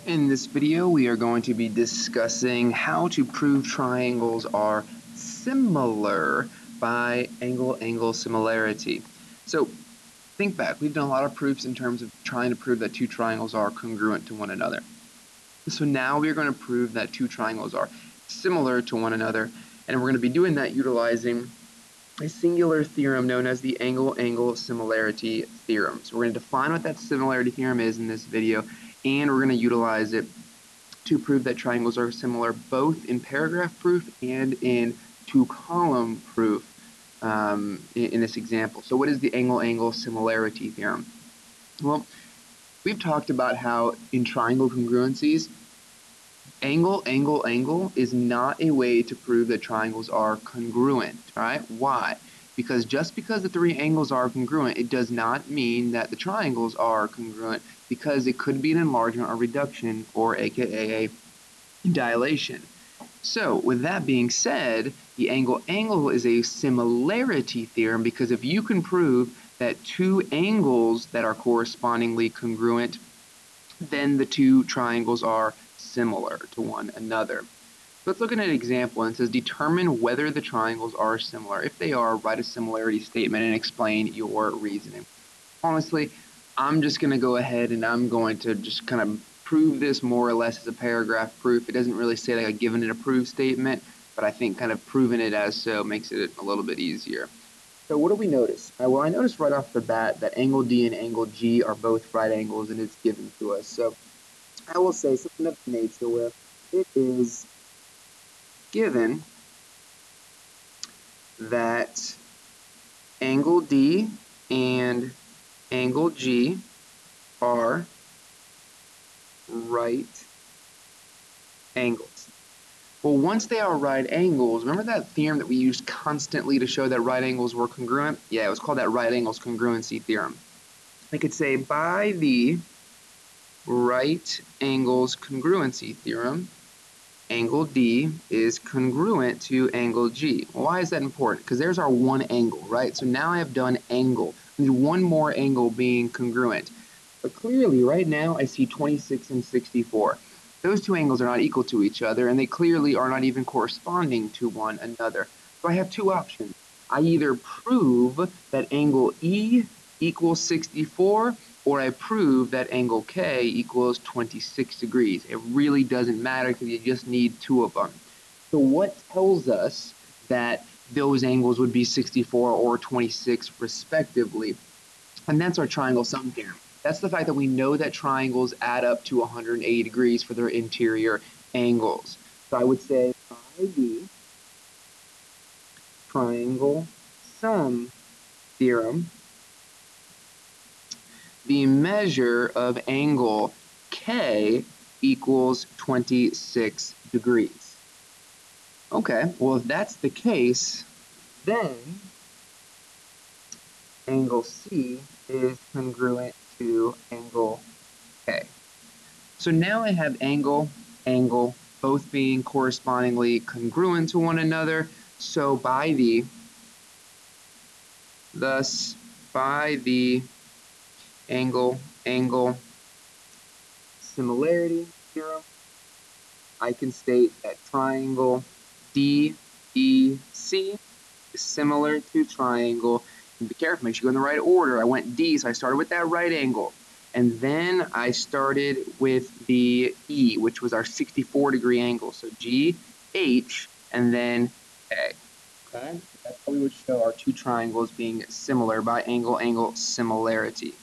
In this video, we are going to be discussing how to prove triangles are similar by angle-angle similarity. So think back, we've done a lot of proofs in terms of trying to prove that two triangles are congruent to one another. So now we're going to prove that two triangles are similar to one another, and we're going to be doing that utilizing a singular theorem known as the angle-angle similarity theorem. So we're going to define what that similarity theorem is in this video, and we're going to utilize it to prove that triangles are similar both in paragraph proof and in two-column proof in this example. So what is the angle-angle similarity theorem? Well, we've talked about how in triangle congruencies, angle, angle, angle is not a way to prove that triangles are congruent, all right? Why? Because just because the three angles are congruent, it does not mean that the triangles are congruent, because it could be an enlargement or reduction, or aka a dilation. So with that being said, the angle-angle is a similarity theorem, because if you can prove that two angles that are correspondingly congruent, then the two triangles are similar to one another. Let's look at an example, and it says determine whether the triangles are similar. If they are, write a similarity statement and explain your reasoning. Honestly, I'm just going to go ahead and I'm going to just kind of prove this more or less as a paragraph proof. It doesn't really say like a given and approved statement, but I think kind of proving it as so makes it a little bit easier. So what do we notice? Well, I noticed right off the bat that angle D and angle G are both right angles, and it's given to us. So I will say something of the nature where it is given that angle D and angle G are right angles. Well, once they are right angles, remember that theorem that we used constantly to show that right angles were congruent? Yeah, it was called that right angles congruency theorem. I could say by the right angles congruency theorem, angle D is congruent to angle G. Well, why is that important? Because there's our one angle, right? So now I have done angle. I need one more angle being congruent. But clearly, right now, I see 26 and 64. Those two angles are not equal to each other, and they clearly are not even corresponding to one another. So I have two options. I either prove that angle E equals 64, or I prove that angle K equals 26 degrees. It really doesn't matter, because you just need two of them. So what tells us that those angles would be 64 or 26 respectively? And that's our triangle sum theorem. That's the fact that we know that triangles add up to 180 degrees for their interior angles. So I would say by the triangle sum theorem, the measure of angle K equals 26 degrees. Okay, well, if that's the case, then angle C is congruent to angle K. So now I have angle, angle, both being correspondingly congruent to one another. So thus by the angle, angle similarity theorem, I can state that triangle DEC is similar to triangle, and be careful, make sure you go in the right order. I went D, so I started with that right angle. And then I started with the E, which was our 64-degree angle. So G, H, and then K. Okay? That's how we would show our two triangles being similar by angle-angle similarity.